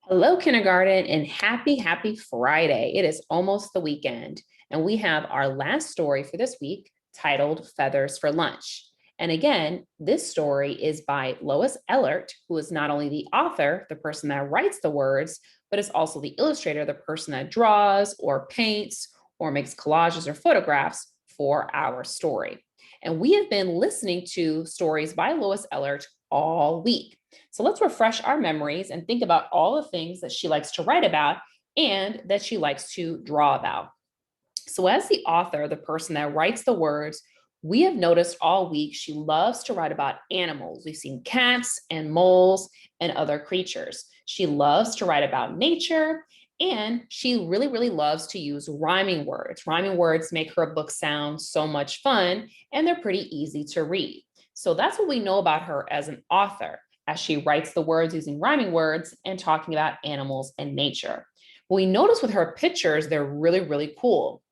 Hello, kindergarten, and happy Friday. It is almost the weekend, and we have our last story for this week titled Feathers for Lunch. And again, this story is by Lois Ehlert, who is not only the author, the person that writes the words, but is also the illustrator, the person that draws or paints or makes collages or photographs for our story. And we have been listening to stories by Lois Ehlert all week. So let's refresh our memories and think about all the things that she likes to write about and that she likes to draw about. So, as the author, the person that writes the words, we have noticed all week she loves to write about animals. We've seen cats and moles and other creatures. She loves to write about nature, and she really loves to use rhyming words. Rhyming words make her book sound so much fun, and they're pretty easy to read. So that's what we know about her as an author, as she writes the words using rhyming words and talking about animals and nature. What we notice with her pictures, they're really cool.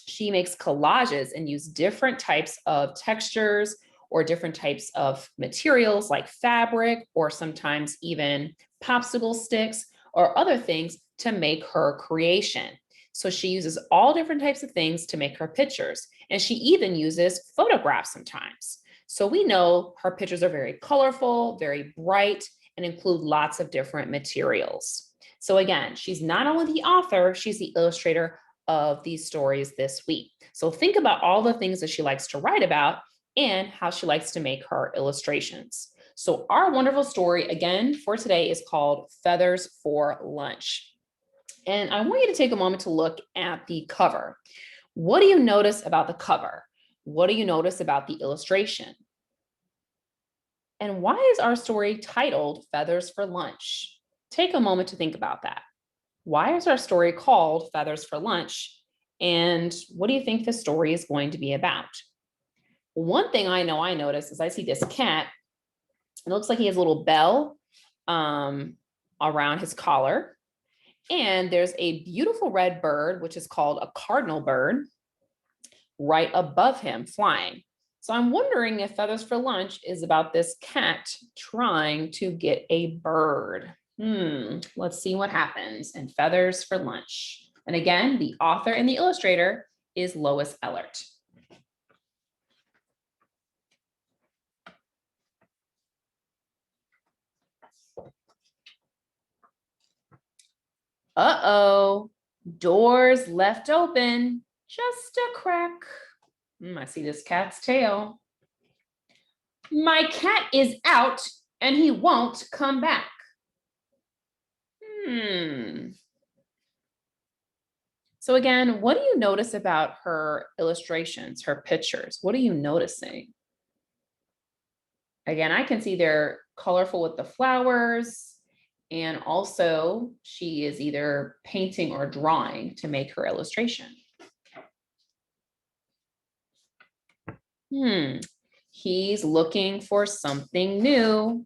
She makes collages and uses different types of textures or different types of materials like fabric or sometimes even popsicle sticks or other things to make her creation. So she uses all different types of things to make her pictures. And she even uses photographs sometimes. So we know her pictures are very colorful, very bright, and include lots of different materials. So again, she's not only the author, she's the illustrator of these stories this week. So think about all the things that she likes to write about and how she likes to make her illustrations. So our wonderful story again for today is called Feathers for Lunch. And I want you to take a moment to look at the cover. What do you notice about the cover? What do you notice about the illustration? And why is our story titled Feathers for Lunch? Take a moment to think about that. Why is our story called Feathers for Lunch? And what do you think the story is going to be about? One thing I know I noticed is I see this cat. It looks like he has a little bell around his collar. And there's a beautiful red bird, which is called a cardinal bird, right above him flying. So I'm wondering if Feathers for Lunch is about this cat trying to get a bird. Let's see what happens in Feathers for Lunch. And again, the author and the illustrator is Lois Ehlert. Uh-oh, doors left open, just a crack. I see this cat's tail. My cat is out and he won't come back. So again, what do you notice about her illustrations, her pictures? What are you noticing? Again, I can see they're colorful with the flowers, and also she is either painting or drawing to make her illustration. He's looking for something new.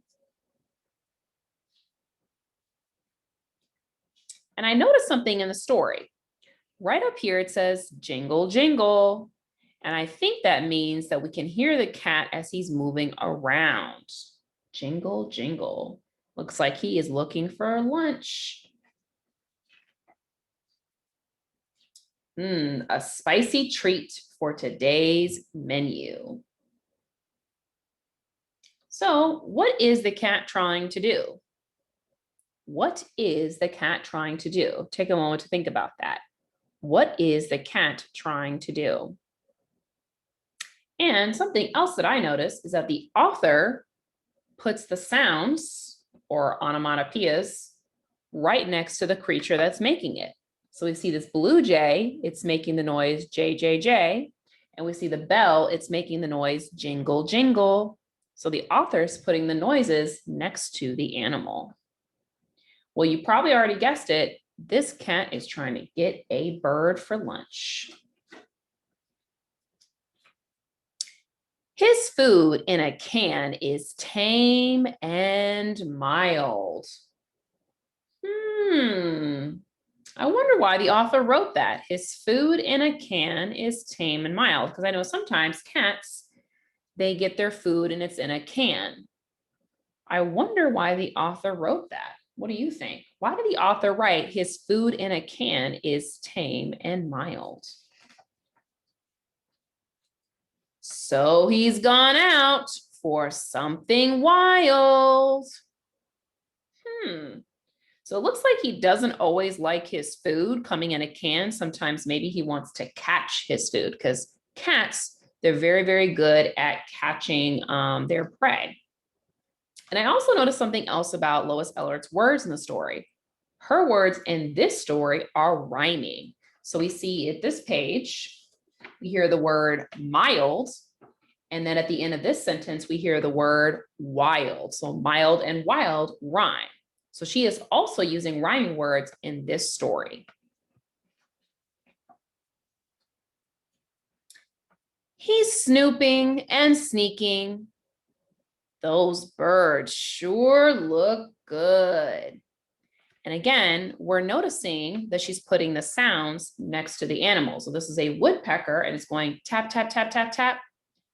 And I noticed something in the story. Right up here, it says jingle, jingle. And I think that means that we can hear the cat as he's moving around. Jingle, jingle. Looks like he is looking for lunch. A spicy treat for today's menu. So, what is the cat trying to do? What is the cat trying to do? Take a moment to think about that. What is the cat trying to do? And something else that I noticed is that the author puts the sounds or onomatopoeias right next to the creature that's making it. So we see this blue jay, it's making the noise JJJ, and we see the bell, it's making the noise jingle, jingle. So the author's putting the noises next to the animal. Well, you probably already guessed it. This cat is trying to get a bird for lunch. His food in a can is tame and mild. I wonder why the author wrote that. His food in a can is tame and mild, because I know sometimes cats, they get their food and it's in a can. I wonder why the author wrote that. What do you think? Why did the author write his food in a can is tame and mild? So he's gone out for something wild. So it looks like he doesn't always like his food coming in a can. Sometimes maybe he wants to catch his food because cats, they're very, very good at catching their prey. And I also noticed something else about Lois Ehlert's words in the story. Her words in this story are rhyming. So we see at this page, we hear the word mild. And then at the end of this sentence, we hear the word wild. So mild and wild rhyme. So she is also using rhyming words in this story. He's snooping and sneaking. Those birds sure look good. And again, we're noticing that she's putting the sounds next to the animals. So this is a woodpecker and it's going tap, tap, tap, tap, tap.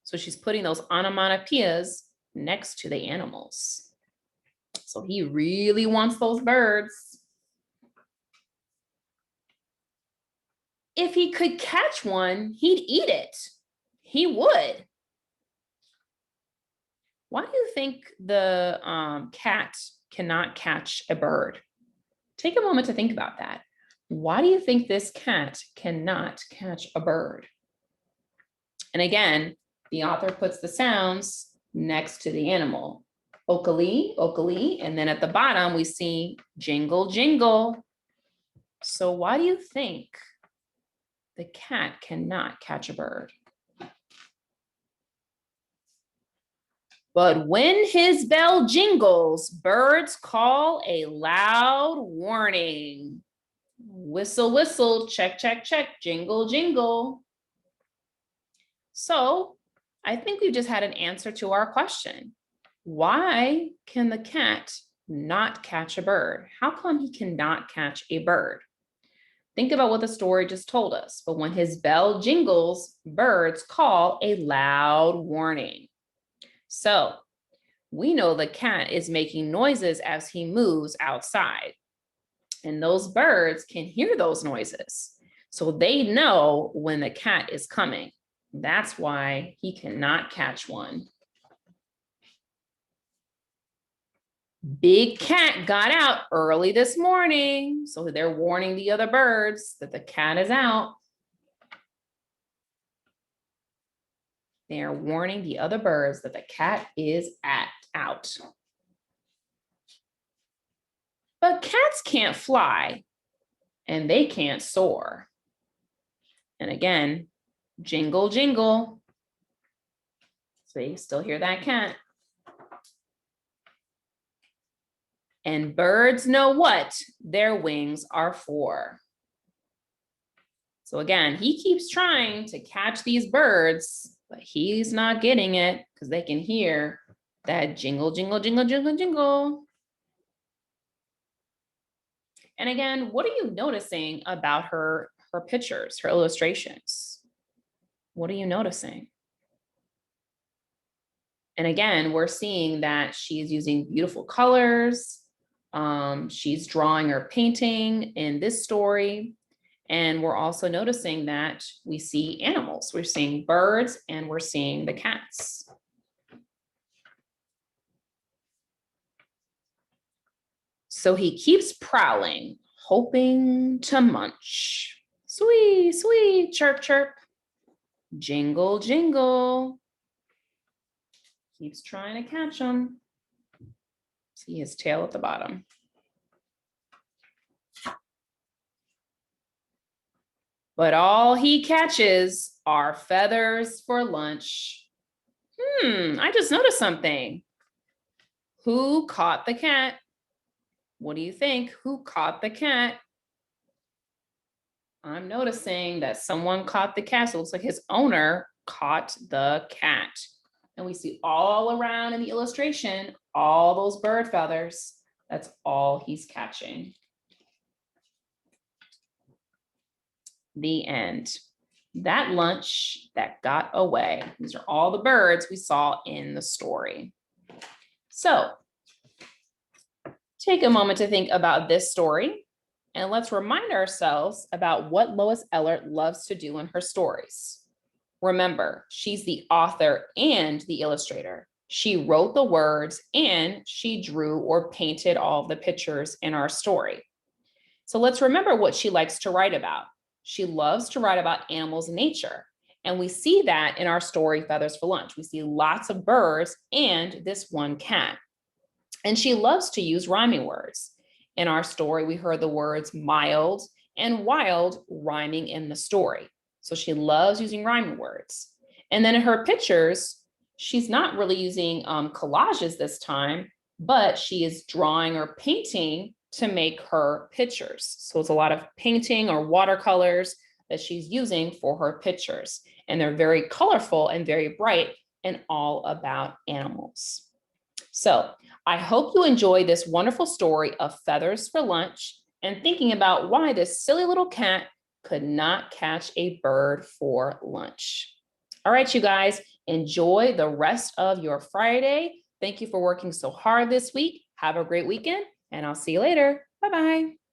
So she's putting those onomatopoeias next to the animals. So he really wants those birds. If he could catch one, he'd eat it. He would. Why do you think the cat cannot catch a bird? Take a moment to think about that. Why do you think this cat cannot catch a bird? And again, the author puts the sounds next to the animal. Okali, okali, and then at the bottom we see jingle, jingle. So why do you think the cat cannot catch a bird? But when his bell jingles, birds call a loud warning. Whistle, whistle, check, check, check, jingle, jingle. So I think we just had an answer to our question. Why can the cat not catch a bird? How come he cannot catch a bird? Think about what the story just told us. But when his bell jingles, birds call a loud warning. So we know the cat is making noises as he moves outside. And those birds can hear those noises. So they know when the cat is coming. That's why he cannot catch one. Big cat got out early this morning. So they're warning the other birds that the cat is out. They are warning the other birds that the cat is out. But cats can't fly and they can't soar. And again, jingle, jingle. So you still hear that cat. And birds know what their wings are for. So again, he keeps trying to catch these birds, but he's not getting it because they can hear that jingle, jingle, jingle, jingle, jingle. And again, what are you noticing about her pictures, her illustrations? What are you noticing? And again, we're seeing that she's using beautiful colors. She's drawing or painting in this story. And we're also noticing that we see animals. We're seeing birds and we're seeing the cats. So he keeps prowling, hoping to munch. Sweet, sweet, chirp, chirp. Jingle, jingle. Keeps trying to catch him. See his tail at the bottom. But all he catches are feathers for lunch. I just noticed something. Who caught the cat? What do you think? Who caught the cat? I'm noticing that someone caught the cat. So it looks like his owner caught the cat. And we see all around in the illustration, all those bird feathers. That's all he's catching. The end. That lunch that got away. These are all the birds we saw in the story. So Take a moment to think about this story, and let's remind ourselves about what Lois Ehlert loves to do in her stories. Remember, she's the author and the illustrator. She wrote the words and she drew or painted all the pictures in our story. So let's remember what she likes to write about. She loves to write about animals in nature. And we see that in our story, Feathers for Lunch. We see lots of birds and this one cat. And she loves to use rhyming words. In our story, we heard the words mild and wild rhyming in the story. So she loves using rhyming words. And then in her pictures, she's not really using collages this time, but she is drawing or painting to make her pictures. So it's a lot of painting or watercolors that she's using for her pictures. And they're very colorful and very bright and all about animals. So I hope you enjoy this wonderful story of Feathers for Lunch and thinking about why this silly little cat could not catch a bird for lunch. All right, you guys, enjoy the rest of your Friday. Thank you for working so hard this week. Have a great weekend, and I'll see you later. Bye-bye.